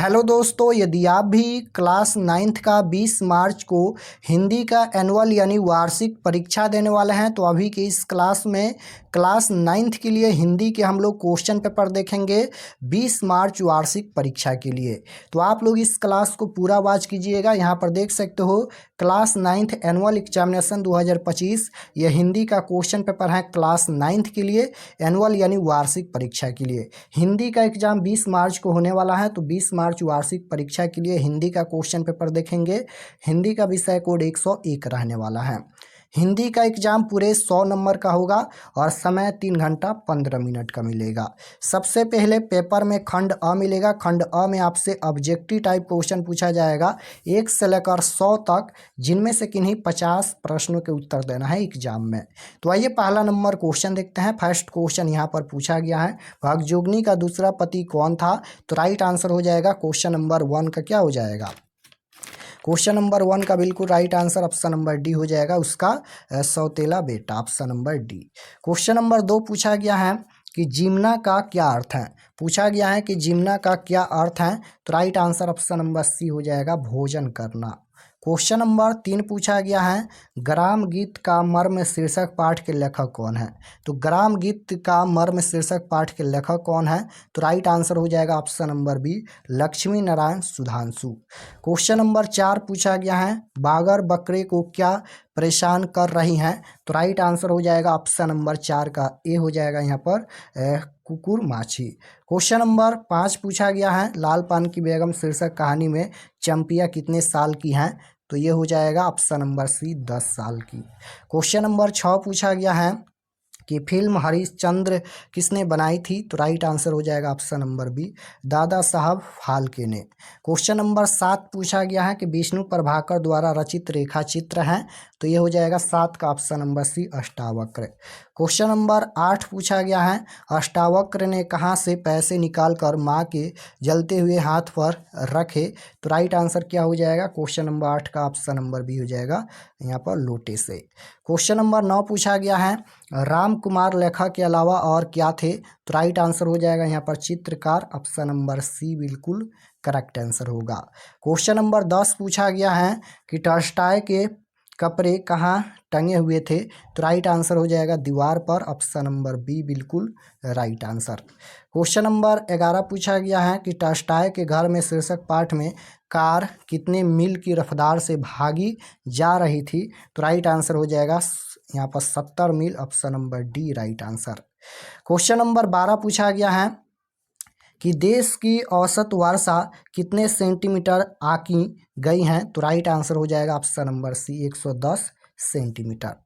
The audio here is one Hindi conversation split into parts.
हेलो दोस्तों, यदि आप भी क्लास 9th का 20 मार्च को हिंदी का एनुअल यानी वार्षिक परीक्षा देने वाले हैं तो अभी के इस क्लास में क्लास 9th के लिए हिंदी के हम लोग क्वेश्चन पेपर देखेंगे 20 मार्च वार्षिक परीक्षा के लिए। तो आप लोग इस क्लास को पूरा वॉच कीजिएगा। यहाँ पर देख सकते हो क्लास 9th एनुअल एग्जामिनेशन 2025 ये हिंदी का क्वेश्चन पेपर है क्लास 9th के लिए एनुअल यानी वार्षिक परीक्षा के लिए। हिंदी का एग्जाम 20 मार्च को होने वाला है तो 20 मार्च वार्षिक परीक्षा के लिए हिंदी का क्वेश्चन पेपर देखेंगे। हिंदी का विषय कोड 101 रहने वाला है। हिंदी का एग्जाम पूरे 100 नंबर का होगा और समय 3 घंटा 15 मिनट का मिलेगा। सबसे पहले पेपर में खंड अ मिलेगा। खंड अ में आपसे ऑब्जेक्टिव टाइप क्वेश्चन पूछा जाएगा 1 से लेकर 100 तक, जिनमें से किन्हीं 50 प्रश्नों के उत्तर देना है एग्जाम में। तो आइए पहला नंबर क्वेश्चन देखते हैं। फर्स्ट क्वेश्चन यहाँ पर पूछा गया है, भगजोगनी का दूसरा पति कौन था? तो राइट आंसर हो जाएगा क्वेश्चन नंबर 1 का क्या हो जाएगा? क्वेश्चन नंबर 1 का बिल्कुल right answer option number D हो जाएगा, उसका सौतेला बेटा, option number D. Question number 2 पूछा गया है कि जिम्ना का क्या अर्थ है? पूछा गया है कि जिम्ना का क्या अर्थ है? तो right answer option number C हो जाएगा, भोजन करना। क्वेश्चन नंबर 3 पूछा गया है, ग्राम गीत का मर्म शीर्षक पाठ के लेखक कौन है? तो ग्राम गीत का मर्म शीर्षक पाठ के लेखक कौन है? तो राइट आंसर हो जाएगा option number B, Lakshmi Narayan Sudhanshu. Question number 4 पूछा गया है, बागर बकरे को क्या परेशान कर रही हैं? तो राइट आंसर हो जाएगा ऑप्शन नंबर 4 का ए हो जाएगा यहाँ पर कुकुर माछी। क्वेश्चन नंबर 5 पूछा गया है, लाल पान की बेगम शीर्षक कहानी में चंपिया कितने साल की हैं? तो ये हो जाएगा ऑप्शन नंबर सी, 10 साल की। क्वेश्चन नंबर 6 पूछा गया है कि फिल्म हरिश्चंद्र किसने बनाई थी? तो राइट आंसर हो जाएगा option number B, Dada Saheb Phalke ने। क्वेश्चन नंबर 7 पूछा गया है कि विष्णु प्रभाकर द्वारा रचित रेखा चित्र है? तो ये हो जाएगा 7 का option number C, Ashtavakra. Question number 8 पूछा गया है, अष्टावक्र ने कहाँ से पैसे निकाल कर माँ के जलते हुए हाथ पर रखे? तो राइट आंसर क्या हो जाएगा? क्वेश्चन नंबर 8 का ऑप्शन नंबर बी हो जाएगा यहाँ पर लोटे से। क्वेश्चन नंबर 9 पूछा गया है, राम कुमार लेखक के अलावा और क्या थे? तो राइट आंसर हो जाएगा यहाँ पर चित्रकार, ऑप्शन नंबर सी बिल्कुल करेक्ट आंसर होगा। क्वेश्चन नंबर 10 पूछा गया है कि टॉल्स्टॉय के कपड़े कहाँ टंगे हुए थे? तो राइट आंसर हो जाएगा दीवार पर, ऑप्शन नंबर बी बिल्कुल राइट आंसर। क्वेश्चन नंबर 11 पूछा गया है कि टॉल्स्टॉय के घर में शीर्षक पाठ में कार कितने मील की रफ्तार से भागी जा रही थी? तो राइट आंसर हो जाएगा यहाँ पर 70 मील, option number D right answer. Question number 12 पूछा गया है कि देश की औसत वर्षा कितने सेंटीमीटर आंकी गई हैं? तो राइट आंसर हो जाएगा option number C, 110 centimetre.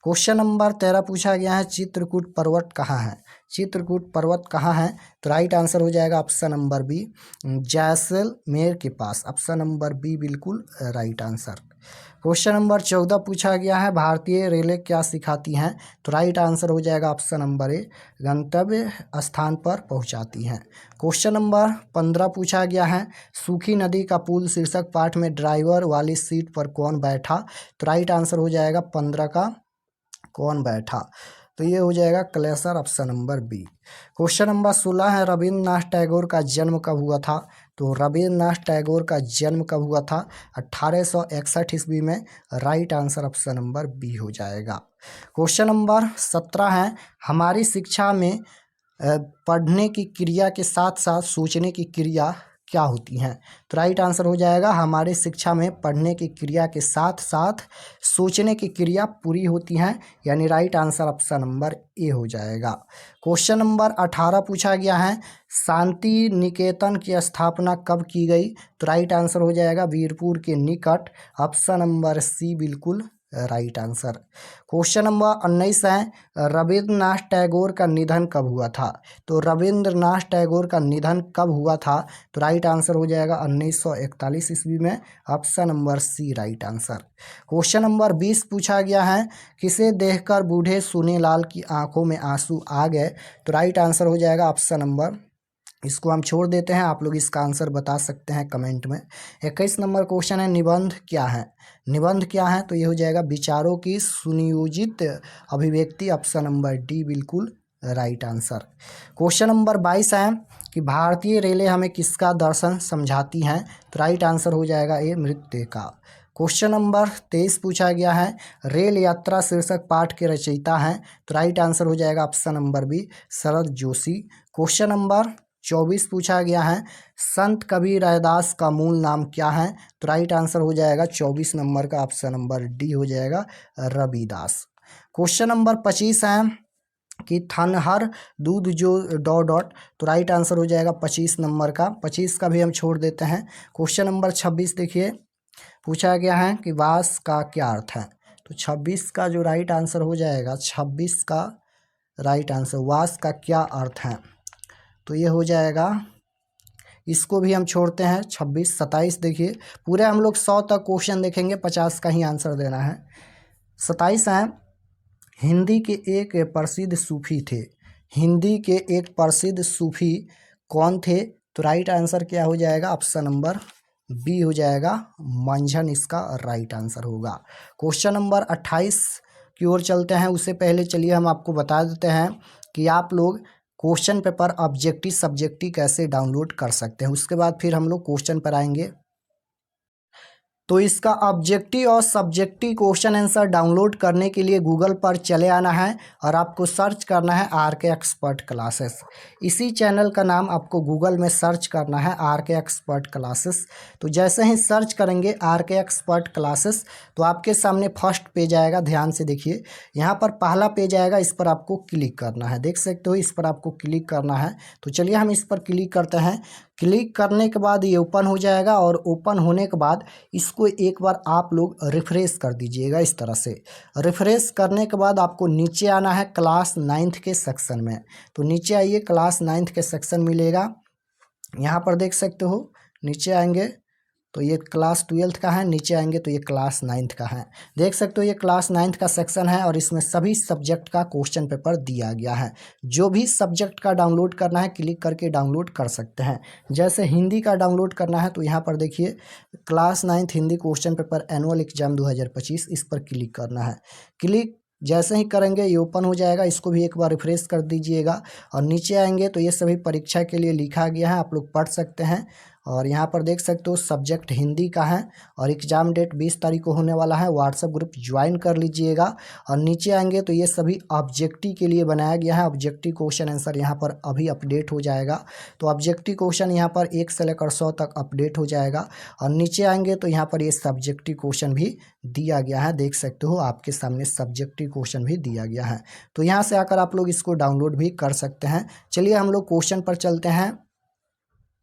Question number 13 पूछा गया है, चित्रकूट पर्वत कहाँ है? चित्रकूट पर्वत कहाँ है? तो राइट आंसर हो जाएगा ऑप्शन नंबर बी, जैसलमेर के पास, ऑप्शन नंबर बी बिल्कुल राइट आंसर। क्वेश्चन नंबर 14 पूछा गया है, भारतीय रेलवे क्या सिखाती हैं? तो राइट आंसर हो जाएगा ऑप्शन नंबर ए, गंतव्य स्थान पर पहुंचाती हैं। क्वेश्चन नंबर 15 पूछा गया है, सूखी नदी का पुल शीर्षक पाठ में ड्राइवर वाली सीट पर कौन बैठा? तो राइट आंसर हो जाएगा 15 का कौन बैठा? तो ये हो जाएगा क्लेसर, option number B. Question number 16 है, रविन्द्रनाथ टैगोर का जन्म कब हुआ था? तो रविन्द्रनाथ टैगोर का जन्म कब हुआ था? 1861 ईस्वी में, right answer option number B हो जाएगा। क्वेश्चन नंबर 17 है, हमारी शिक्षा में पढ़ने की क्रिया के साथ साथ सोचने की क्रिया क्या होती हैं? तो राइट आंसर हो जाएगा, हमारे शिक्षा में पढ़ने की क्रिया के साथ साथ सोचने की क्रिया पूरी होती हैं, यानी राइट आंसर ऑप्शन नंबर ए हो जाएगा। क्वेश्चन नंबर 18 पूछा गया है, शांति निकेतन की स्थापना कब की गई? तो राइट आंसर हो जाएगा वीरपुर के निकट, ऑप्शन नंबर सी बिल्कुल राइट आंसर। क्वेश्चन नंबर 19 है, रविन्द्रनाथ टैगोर का निधन कब हुआ था? तो रविन्द्रनाथ टैगोर का निधन कब हुआ था? तो राइट आंसर हो जाएगा 1941 ईस्वी में, option number C right answer. Question number 20 पूछा गया है, किसे देखकर बूढ़े सोनेलाल की आंखों में आंसू आ गए? तो राइट आंसर हो जाएगा ऑप्शन नंबर, इसको हम छोड़ देते हैं, आप लोग इसका आंसर बता सकते हैं कमेंट में। 21 नंबर क्वेश्चन है, निबंध क्या है? निबंध क्या है? तो ये हो जाएगा विचारों की सुनियोजित अभिव्यक्ति, ऑप्शन नंबर डी बिल्कुल राइट आंसर। क्वेश्चन नंबर 22 है कि भारतीय रेलें हमें किसका दर्शन समझाती हैं, तो राइट आंसर हो जाएगा ए मृत्यु का। क्वेश्चन नंबर 23 पूछा गया है रेल यात्रा शीर्षक पाठ के रचयिता हैं, तो राइट आंसर हो जाएगा option number B Sharad Joshi. Question number 24 पूछा गया है संत कबीर रैदास का मूल नाम क्या है, तो राइट आंसर हो जाएगा 24 नंबर का ऑप्शन नंबर डी हो जाएगा रविदास। क्वेश्चन नंबर 25 है कि थनहर दूध जो डॉट, तो राइट आंसर हो जाएगा 25 नंबर का। 25 का भी हम छोड़ देते हैं। क्वेश्चन नंबर 26 देखिए पूछा गया है कि वास का क्या अर्थ है, तो 26 का जो राइट आंसर हो जाएगा 26 का राइट आंसर वास का क्या अर्थ है, तो ये हो जाएगा, इसको भी हम छोड़ते हैं। 26 27 देखिए पूरे हम लोग 100 तक क्वेश्चन देखेंगे, 50 का ही आंसर देना है। 27 है हिंदी के एक प्रसिद्ध सूफी थे, हिंदी के एक प्रसिद्ध सूफी कौन थे, तो राइट आंसर क्या हो जाएगा ऑप्शन नंबर बी हो जाएगा मंझन, इसका राइट आंसर होगा। क्वेश्चन नंबर 28 की ओर चलते हैं, उससे पहले चलिए हम आपको बता देते हैं कि आप लोग क्वेश्चन पेपर ऑब्जेक्टिव सब्जेक्टिव कैसे डाउनलोड कर सकते हैं, उसके बाद फिर हम लोग क्वेश्चन पर आएंगे। तो इसका ऑब्जेक्टिव और सब्जेक्टिव क्वेश्चन आंसर डाउनलोड करने के लिए गूगल पर चले आना है और आपको सर्च करना है आर के एक्सपर्ट क्लासेस। इसी चैनल का नाम आपको गूगल में सर्च करना है आर के एक्सपर्ट क्लासेस। तो जैसे ही सर्च करेंगे आर के एक्सपर्ट क्लासेस तो आपके सामने फर्स्ट पेज आएगा, ध्यान से देखिए यहाँ पर पहला पेज आएगा, इस पर आपको क्लिक करना है, देख सकते हो इस पर आपको क्लिक करना है। तो चलिए हम इस पर क्लिक करते हैं। क्लिक करने के बाद ये ओपन हो जाएगा और ओपन होने के बाद इसको एक बार आप लोग रिफ्रेश कर दीजिएगा इस तरह से। रिफ्रेश करने के बाद आपको नीचे आना है क्लास 9th के सेक्शन में। तो नीचे आइए, क्लास 9th के सेक्शन मिलेगा, यहाँ पर देख सकते हो। नीचे आएंगे तो ये क्लास 12th का है, नीचे आएंगे तो ये क्लास 9th का है। देख सकते हो ये क्लास 9th का सेक्शन है और इसमें सभी सब्जेक्ट का क्वेश्चन पेपर दिया गया है। जो भी सब्जेक्ट का डाउनलोड करना है क्लिक करके डाउनलोड कर सकते हैं। जैसे हिंदी का डाउनलोड करना है तो यहाँ पर देखिए class 9th Hindi question paper annual exam 2025, इस पर क्लिक करना है। क्लिक जैसे ही करेंगे ये ओपन हो जाएगा, इसको भी एक बार रिफ्रेश कर दीजिएगा और नीचे आएंगे तो ये सभी परीक्षा के लिए लिखा गया है, आप लोग पढ़ सकते हैं। और यहाँ पर देख सकते हो सब्जेक्ट हिंदी का है और एग्ज़ाम डेट 20 तारीख को होने वाला है। व्हाट्सएप ग्रुप ज्वाइन कर लीजिएगा। और नीचे आएंगे तो ये सभी ऑब्जेक्टिव के लिए बनाया गया है। ऑब्जेक्टिव क्वेश्चन आंसर यहाँ पर अभी अपडेट हो जाएगा। तो ऑब्जेक्टिव क्वेश्चन यहाँ पर 1 से लेकर 100 तक अपडेट हो जाएगा। और नीचे आएंगे तो यहाँ पर ये सब्जेक्टिव क्वेश्चन भी दिया गया है, देख सकते हो आपके सामने सब्जेक्टिव क्वेश्चन भी दिया गया है। तो यहाँ से आकर आप लोग इसको डाउनलोड भी कर सकते हैं। चलिए हम लोग क्वेश्चन पर चलते हैं।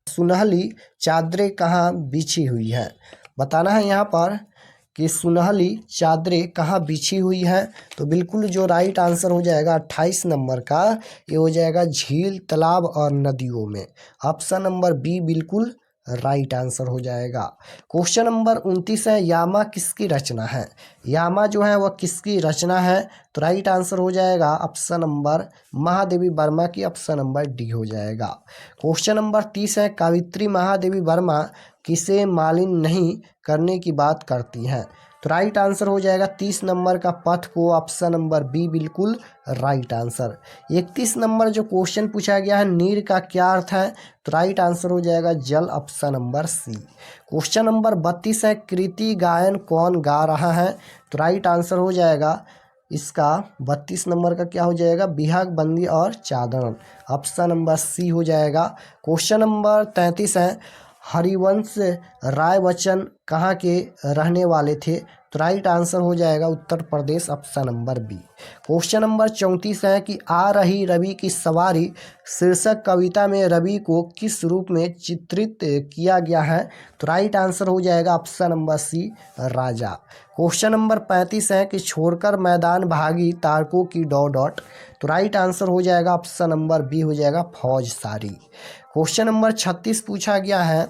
सुनहली चादरें कहाँ बिछी हुई है, बताना है यहाँ पर कि सुनहली चादरें कहाँ बिछी हुई है। तो बिल्कुल जो राइट आंसर हो जाएगा 28 नंबर का, ये हो जाएगा झील तालाब और नदियों में। ऑप्शन नंबर बी बिल्कुल राइट आंसर हो जाएगा। क्वेश्चन नंबर 29 है यामा किसकी रचना है, यामा जो है वह किसकी रचना है, तो राइट आंसर हो जाएगा ऑप्शन नंबर महादेवी वर्मा की, ऑप्शन नंबर डी हो जाएगा। क्वेश्चन नंबर 30 है कावित्री महादेवी वर्मा किसे मालिन नहीं करने की बात करती हैं, तो राइट आंसर हो जाएगा 30 नंबर का पथ को, ऑप्शन नंबर बी बिल्कुल राइट आंसर। 31 नंबर जो क्वेश्चन पूछा गया है नीर का क्या अर्थ है, तो राइट आंसर हो जाएगा जल, option number C. Question number 32 है कृति गायन कौन गा रहा है, तो राइट आंसर हो जाएगा इसका 32 नंबर का क्या हो जाएगा बिहाग बंदी और चादर, ऑप्शन नंबर सी हो जाएगा। क्वेश्चन नंबर 33 है हरिवंश राय बच्चन कहाँ के रहने वाले थे, तो राइट आंसर हो जाएगा Uttar Pradesh, option number B. Question number 34 है कि आ रही रवि की सवारी शीर्षक कविता में रवि को किस रूप में चित्रित किया गया है, तो राइट आंसर हो जाएगा ऑप्शन नंबर सी राजा। क्वेश्चन नंबर 35 है कि छोड़कर मैदान भागी तारकों की डॉट, तो राइट आंसर हो जाएगा ऑप्शन नंबर बी हो जाएगा फौज सारी। क्वेश्चन नंबर 36 पूछा गया है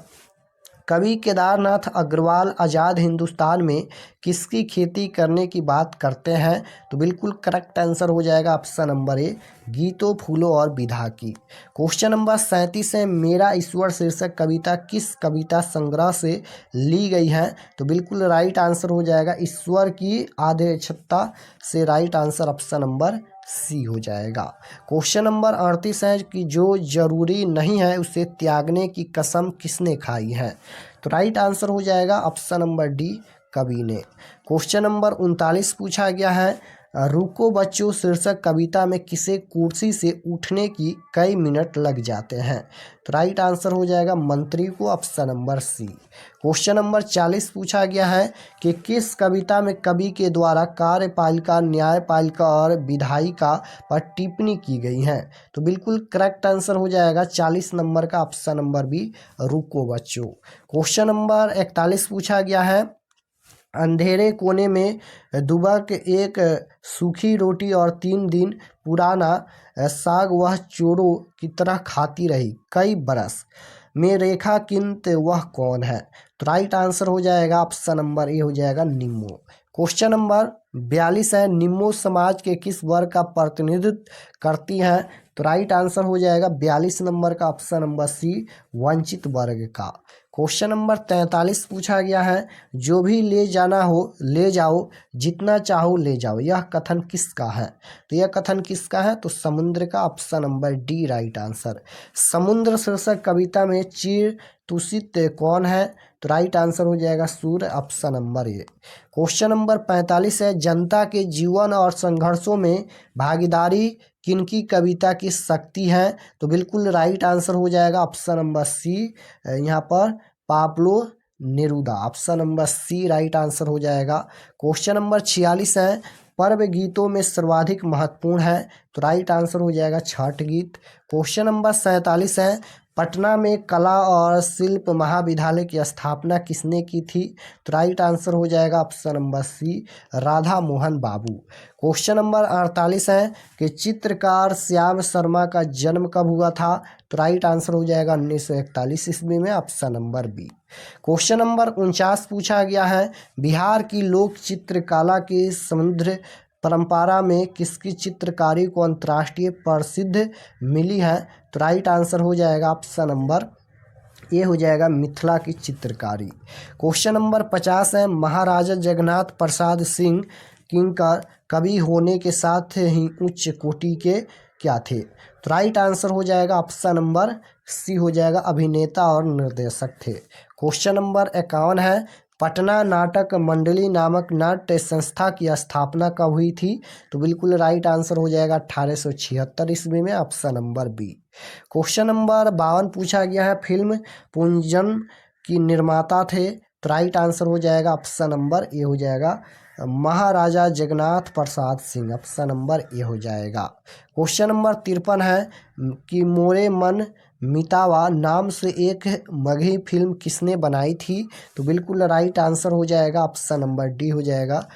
कवि केदारनाथ अग्रवाल आज़ाद हिंदुस्तान में किसकी खेती करने की बात करते हैं, तो बिल्कुल करेक्ट आंसर हो जाएगा ऑप्शन नंबर ए गीतों फूलों और विधा की। क्वेश्चन नंबर 37 है मेरा ईश्वर शीर्षक कविता किस कविता संग्रह से ली गई है, तो बिल्कुल राइट आंसर हो जाएगा ईश्वर की आधे छत्ता से, right answer option number C हो जाएगा। क्वेश्चन नंबर 38 है कि जो जरूरी नहीं है उसे त्यागने की कसम किसने खाई है? तो राइट आंसर हो जाएगा ऑप्शन नंबर डी, कवि ने। क्वेश्चन नंबर 39 पूछा गया है, रुको बच्चों शीर्षक कविता में किसे कुर्सी से उठने की कई मिनट लग जाते हैं? तो राइट आंसर हो जाएगा मंत्री को, option number C. Question number 40 पूछा गया है कि किस कविता में कवि के द्वारा कार्यपालिका, न्यायपालिका और विधायिका पर टिप्पणी की गई है? तो बिल्कुल करेक्ट आंसर हो जाएगा 40 नंबर का, ऑप्शन नंबर बी, रुको बच्चों। क्वेश्चन नंबर 41 पूछा गया है, अंधेरे कोने में दुबक एक सूखी रोटी और 3 दिन पुराना साग वह चोरों की तरह खाती रही कई बरस में, रेखा किंत वह कौन है? तो राइट आंसर हो जाएगा ऑप्शन नंबर ए हो जाएगा निम्मो। क्वेश्चन नंबर 42 है, निम्मो समाज के किस वर्ग का प्रतिनिधित्व करती हैं? तो राइट आंसर हो जाएगा 42 नंबर का, ऑप्शन नंबर सी, वंचित वर्ग का। क्वेश्चन नंबर 43 पूछा गया है, जो भी ले जाना हो ले जाओ, जितना चाहो ले जाओ, यह कथन किसका है? तो यह कथन किसका है? तो समुद्र का, option number D right answer. समुद्र शीर्षक कविता में चिर तुषित कौन है? तो राइट आंसर हो जाएगा सूर्य, option number A. Question number 45 है, जनता के जीवन और संघर्षों में भागीदारी किनकी कविता की शक्ति है? तो बिल्कुल राइट आंसर हो जाएगा ऑप्शन नंबर सी, यहाँ पर Pablo Neruda, option number C right answer हो जाएगा। क्वेश्चन नंबर 46 है, पर्व गीतों में सर्वाधिक महत्वपूर्ण है? तो राइट आंसर हो जाएगा छठ गीत। क्वेश्चन नंबर 47 है, पटना में कला और शिल्प महाविद्यालय की स्थापना किसने की थी? तो राइट आंसर हो जाएगा option number C, Radha Mohan Babu. Question number 48 है कि चित्रकार श्याम शर्मा का जन्म कब हुआ था? तो राइट आंसर हो जाएगा 1941 ईस्वी में, option number B. Question number 49 पूछा गया है, बिहार की लोक चित्रकला की समृद्ध परंपरा में किसकी चित्रकारी को अंतर्राष्ट्रीय प्रसिद्ध मिली है? तो राइट आंसर हो जाएगा ऑप्शन नंबर ये हो जाएगा मिथिला की चित्रकारी। क्वेश्चन नंबर 50 है, महाराजा जगन्नाथ प्रसाद सिंह किंकर कवि होने के साथ ही उच्च कोटि के क्या थे? तो राइट आंसर हो जाएगा ऑप्शन नंबर सी हो जाएगा, अभिनेता और निर्देशक थे। क्वेश्चन नंबर 51 है, पटना नाटक मंडली नामक नाट्य संस्था की स्थापना कब हुई थी? तो बिल्कुल राइट आंसर हो जाएगा 1876 ईस्वी में, option number B. Question number 52 पूछा गया है, फिल्म पुंजन की निर्माता थे? तो राइट आंसर हो जाएगा ऑप्शन नंबर ए हो जाएगा महाराजा जगन्नाथ प्रसाद सिंह, ऑप्शन नंबर ए हो जाएगा। क्वेश्चन नंबर 53 है कि मोरे मन मितावा नाम से एक मगही फिल्म किसने बनाई थी? तो बिल्कुल राइट आंसर हो जाएगा ऑप्शन नंबर डी हो जाएगा,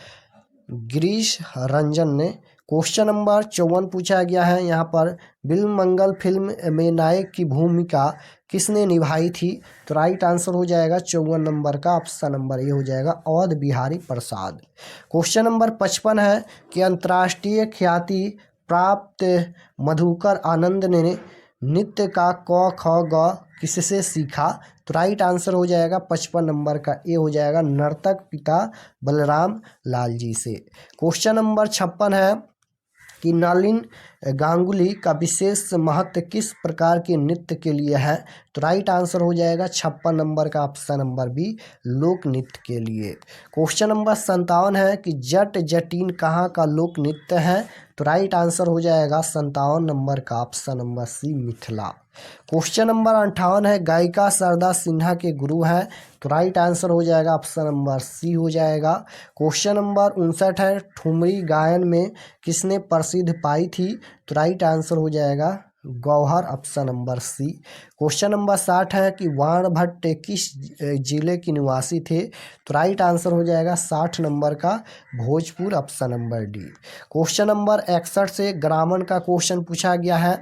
गिरीश रंजन ने। क्वेश्चन नंबर 54 पूछा गया है, यहाँ पर बिल्वमंगल फिल्म में नायक की भूमिका किसने निभाई थी? तो राइट आंसर हो जाएगा 54 नंबर का, ऑप्शन नंबर ए हो जाएगा अवध बिहारी प्रसाद। क्वेश्चन नंबर 55 है कि अंतर्राष्ट्रीय ख्याति प्राप्त मधुकर आनंद ने नृत्य का क ख ग किससे सीखा? तो राइट आंसर हो जाएगा 55 नंबर का ए हो जाएगा नर्तक पिता बलराम लाल जी से। क्वेश्चन नंबर 56 है कि नलिन गांगुली का विशेष महत्व किस प्रकार के नृत्य के लिए है? तो राइट आंसर हो जाएगा 56 नंबर का, ऑप्शन नंबर बी, लोक नृत्य के लिए। क्वेश्चन नंबर 57 है कि जट जटीन कहाँ का लोक नृत्य है? तो राइट आंसर हो जाएगा 57 नंबर का, option number C, Mithila. Question number 58 है, गायिका शारदा सिन्हा के गुरु हैं? तो राइट आंसर हो जाएगा ऑप्शन नंबर सी हो जाएगा। क्वेश्चन नंबर 59 है, ठुमरी गायन में किसने प्रसिद्ध पाई थी? तो राइट आंसर हो जाएगा Gauhar, option number C. Question number 60 है कि वाण भट्ट किस जिले के निवासी थे? तो राइट आंसर हो जाएगा 60 नंबर का, Bhojpur, option number D. Question number 61 से ग्रामर का क्वेश्चन पूछा गया है,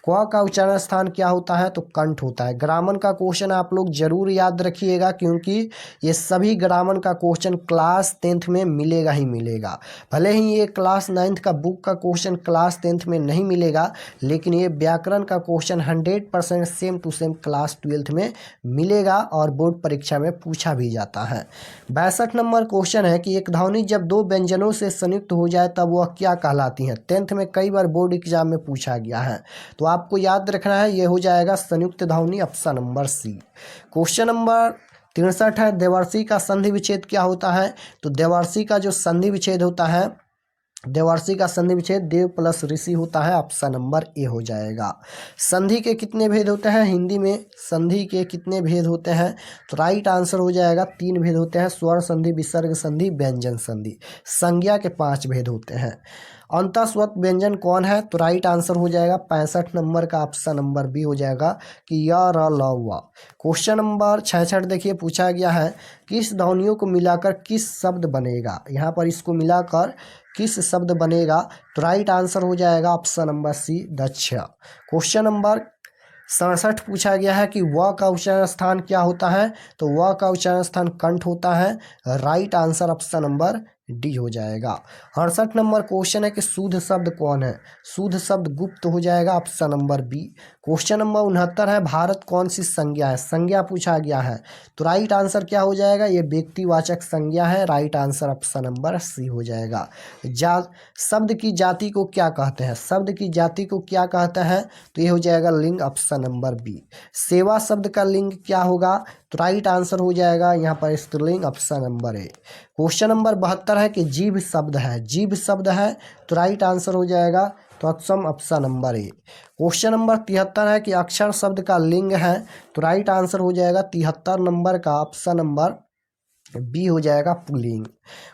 क्वा का उच्चारण स्थान क्या होता है? तो कंठ होता है। ग्रामर का क्वेश्चन आप लोग जरूर याद रखिएगा, क्योंकि ये सभी ग्रामर का क्वेश्चन क्लास 10th में मिलेगा ही मिलेगा। भले ही ये क्लास 9th का बुक का क्वेश्चन क्लास 10th में नहीं मिलेगा, लेकिन ये व्याकरण का question 100% same to same class 12th में मिलेगा और बोर्ड परीक्षा में पूछा भी जाता है। 62 नंबर क्वेश्चन है कि एक ध्वनि जब दो व्यंजनों से संयुक्त हो जाए तब वह क्या कहलाती है? 10th में कई बार बोर्ड एग्जाम में पूछा गया है, तो आपको याद रखना है, ये हो जाएगा संयुक्त ध्वनि, option number C. Question number 63 है, देवर्षि का संधि विच्छेद क्या होता है? तो देवर्षि का जो संधि विच्छेद होता है, देवर्षि का संधि विच्छेद देव प्लस ऋषि होता है, ऑप्शन नंबर ए हो जाएगा। संधि के कितने भेद होते हैं? हिंदी में संधि के कितने भेद होते हैं? तो राइट आंसर हो जाएगा 3 भेद होते हैं, स्वर संधि, विसर्ग संधि, व्यंजन संधि। संज्ञा के 5 भेद होते हैं। अंतःस्वत व्यंजन कौन है? तो राइट आंसर हो जाएगा 65 नंबर का, ऑप्शन नंबर बी हो जाएगा कि य र ल व। क्वेश्चन नंबर 66 देखिए, पूछा गया है किस ध्वनियों को मिलाकर किस शब्द बनेगा? यहाँ पर इसको मिलाकर किस शब्द बनेगा? तो राइट आंसर हो जाएगा ऑप्शन नंबर सी, दक्ष। क्वेश्चन नंबर 67 पूछा गया है कि व का उच्चारण स्थान क्या होता है? तो व का उच्चारण स्थान कंठ होता है। Right answer option number D हो जाएगा। 68 नंबर क्वेश्चन है कि शुद्ध शब्द कौन है? शुद्ध शब्द गुप्त हो जाएगा, option number B. Question number 69 है, भारत कौन सी संज्ञा है? संज्ञा पूछा गया है, तो राइट आंसर क्या हो जाएगा? ये व्यक्तिवाचक संज्ञा है। Right answer option number C हो जाएगा। शब्द की जाति को क्या कहते हैं? शब्द की जाति को क्या कहते हैं? तो ये हो जाएगा लिंग, ऑप्शन नंबर बी। सेवा शब्द का लिंग क्या होगा? तो राइट आंसर हो जाएगा यहाँ पर स्त्रीलिंग, option number A. Question number 72 है कि जीभ शब्द है, जीभ शब्द है, तो राइट आंसर हो जाएगा तत्सम, option number A. Question number 73 है कि अक्षर शब्द का लिंग है, तो राइट आंसर हो जाएगा 73 नंबर का, ऑप्शन नंबर बी हो जाएगा पुल्लिंग।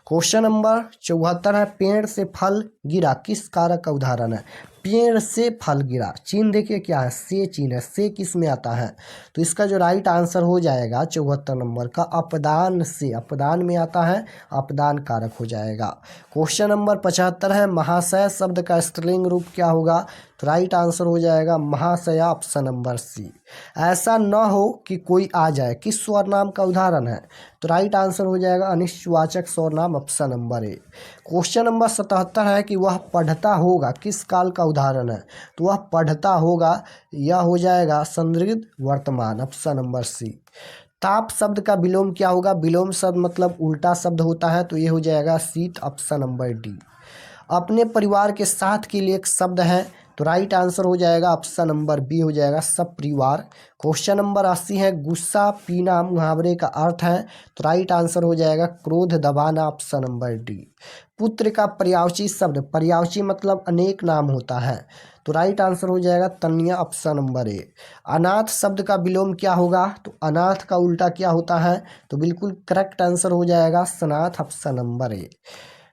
क्वेश्चन नंबर 74 है, पेड़ से फल गिरा किस कारक का उदाहरण है? पेड़ से फल गिरा, चिन्ह देखिए क्या है? से चिन्ह है। से किस में आता है? तो इसका जो राइट आंसर हो जाएगा 74 नंबर का, अपदान से, अपदान में आता है, अपदान कारक हो जाएगा। क्वेश्चन नंबर 75 है, महाशय शब्द का स्त्रीलिंग रूप क्या होगा? तो राइट आंसर हो जाएगा महाशया, ऑप्शन नंबर सी। ऐसा न हो कि कोई आ जाए किस स्वर नाम का उदाहरण है? तो राइट आंसर हो जाएगा अनिश्चयवाचक स्वर नाम, option number A. Question number 77 है कि वह पढ़ता होगा किस काल का उदाहरण है? तो वह पढ़ता होगा, यह हो जाएगा संदिग्ध वर्तमान, ऑप्शन नंबर सी। ताप शब्द का विलोम क्या होगा? विलोम शब्द मतलब उल्टा शब्द होता है, तो ये हो जाएगा शीत, ऑप्शन नंबर डी। अपने परिवार के साथ के लिए एक शब्द है, तो राइट आंसर हो जाएगा ऑप्शन नंबर बी हो जाएगा सपरिवार। क्वेश्चन नंबर 80 है, गुस्सा पीना मुहावरे का अर्थ है, तो राइट आंसर हो जाएगा क्रोध दबाना, ऑप्शन नंबर डी। पुत्र का पर्यायवाची शब्द, पर्यायवाची मतलब अनेक नाम होता है, तो राइट आंसर हो जाएगा तन्या, ऑप्शन नंबर ए। अनाथ शब्द का विलोम क्या होगा? तो अनाथ का उल्टा क्या होता है? तो बिल्कुल करेक्ट आंसर हो जाएगा सनाथ, ऑप्शन नंबर ए।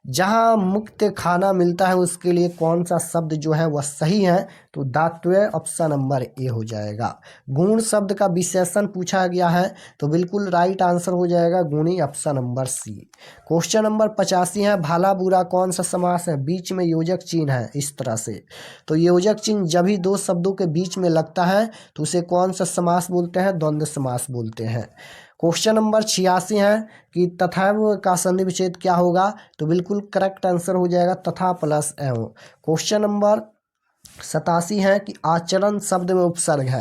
जहाँ मुक्त खाना मिलता है उसके लिए कौन सा शब्द जो है वह सही है? तो दातव्य, ऑप्शन नंबर ए हो जाएगा। गुण शब्द का विशेषण पूछा गया है, तो बिल्कुल राइट आंसर हो जाएगा गुणी, option number C. Question number 85 है, भाला बुरा कौन सा समास है? बीच में योजक चिन्ह है इस तरह से, तो योजक चिन्ह जब भी दो शब्दों के बीच में लगता है तो उसे कौन सा समास बोलते हैं? द्वंद्व समास बोलते हैं। क्वेश्चन नंबर 86 है कि तथैव का संधि विच्छेद क्या होगा? तो बिल्कुल करेक्ट आंसर हो जाएगा तथा प्लस एवं। क्वेश्चन नंबर 87 है कि आचरण शब्द में उपसर्ग है,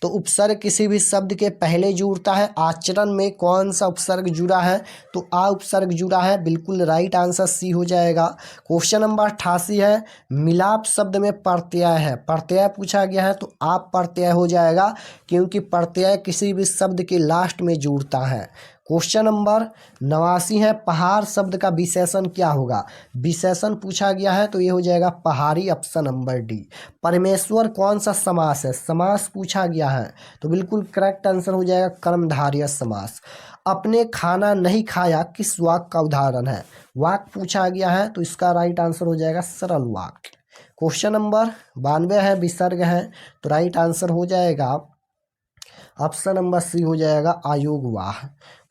तो उपसर्ग किसी भी शब्द के पहले जुड़ता है। आचरण में कौन सा उपसर्ग जुड़ा है? तो आ उपसर्ग जुड़ा है, बिल्कुल राइट आंसर सी हो जाएगा। क्वेश्चन नंबर 88 है, मिलाप शब्द में प्रत्यय है, प्रत्यय पूछा गया है, तो आप प्रत्यय हो जाएगा, क्योंकि प्रत्यय किसी भी शब्द के लास्ट में जुड़ता है। क्वेश्चन नंबर 89 है, पहाड़ शब्द का विशेषण क्या होगा? विशेषण पूछा गया है, तो ये हो जाएगा पहाड़ी, ऑप्शन नंबर डी। परमेश्वर कौन सा समास है? समास पूछा गया है, तो बिल्कुल करेक्ट आंसर हो जाएगा कर्मधारय समास। अपने खाना नहीं खाया किस वाक्य का उदाहरण है? वाक्य पूछा गया है, तो इसका राइट आंसर हो जाएगा सरल वाक्य। क्वेश्चन नंबर 92 है, विसर्ग है, तो राइट आंसर हो जाएगा ऑप्शन नंबर सी हो जाएगा आयोगवाह।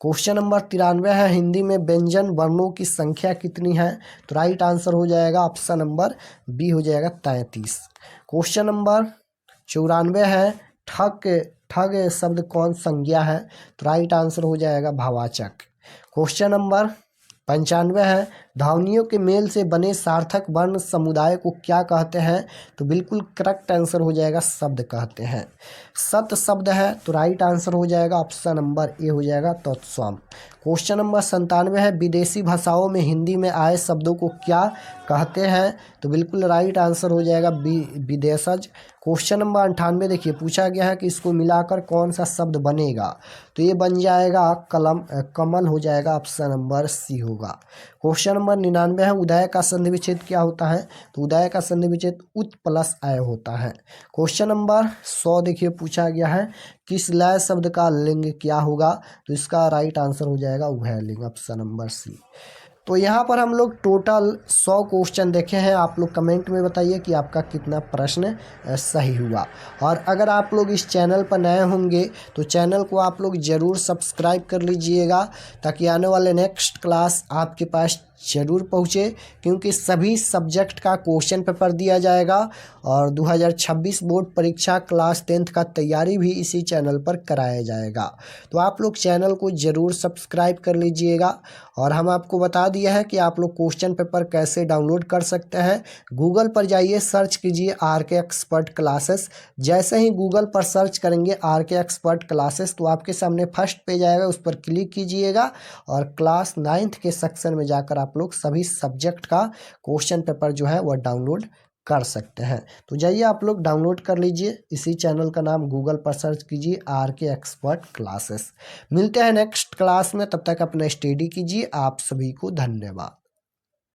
क्वेश्चन नंबर 93 है, हिंदी में व्यंजन वर्णों की संख्या कितनी है? तो राइट आंसर हो जाएगा ऑप्शन नंबर बी हो जाएगा 33। क्वेश्चन नंबर 94 है ठग ठग शब्द कौन संज्ञा है? तो राइट आंसर हो जाएगा भावाचक। क्वेश्चन नंबर 95 है ध्वनियों के मेल से बने सार्थक वर्ण समुदाय को क्या कहते हैं? तो बिल्कुल करेक्ट आंसर हो जाएगा शब्द कहते हैं। सत शब्द है तो राइट आंसर हो जाएगा ऑप्शन नंबर ए हो जाएगा तत्सम। क्वेश्चन नंबर 97 है विदेशी भाषाओं में हिंदी में आए शब्दों को क्या कहते हैं? तो बिल्कुल राइट आंसर हो जाएगा विदेशज। क्वेश्चन नंबर 98 देखिए पूछा गया है कि इसको मिलाकर कौन सा शब्द बनेगा? तो ये बन जाएगा कमल हो जाएगा, ऑप्शन नंबर सी होगा। क्वेश्चन नंबर 99 है उदय का संधि विच्छेद क्या होता है? तो उदय का संधि विच्छेद उत प्लस अय होता है। क्वेश्चन नंबर 100 देखिए पूछा गया है किस लय शब्द का लिंग क्या होगा? तो इसका राइट आंसर हो जाएगा उभयलिंग, ऑप्शन नंबर सी। तो यहाँ पर हम लोग टोटल 100 क्वेश्चन देखे हैं। आप लोग कमेंट में बताइए कि आपका कितना प्रश्न सही हुआ। और अगर आप लोग इस चैनल पर नए होंगे तो चैनल को आप लोग ज़रूर सब्सक्राइब कर लीजिएगा ताकि आने वाले नेक्स्ट क्लास आपके पास ज़रूर पहुँचे, क्योंकि सभी सब्जेक्ट का क्वेश्चन पेपर दिया जाएगा और 2026 बोर्ड परीक्षा क्लास 10th का तैयारी भी इसी चैनल पर कराया जाएगा। तो आप लोग चैनल को ज़रूर सब्सक्राइब कर लीजिएगा। और हम आपको बता दिया है कि आप लोग क्वेश्चन पेपर कैसे डाउनलोड कर सकते हैं। गूगल पर जाइए, सर्च कीजिए RK एक्सपर्ट क्लासेस। जैसे ही गूगल पर सर्च करेंगे RK एक्सपर्ट क्लासेस तो आपके सामने फर्स्ट पेज आएगा, उस पर क्लिक कीजिएगा और क्लास 9th के सेक्शन में जाकर आप लोग सभी सब्जेक्ट का क्वेश्चन पेपर जो है वह डाउनलोड कर सकते हैं। तो जाइए आप लोग डाउनलोड कर लीजिए। इसी चैनल का नाम गूगल पर सर्च कीजिए RK एक्सपर्ट क्लासेस। मिलते हैं नेक्स्ट क्लास में, तब तक अपना स्टडी कीजिए। आप सभी को धन्यवाद।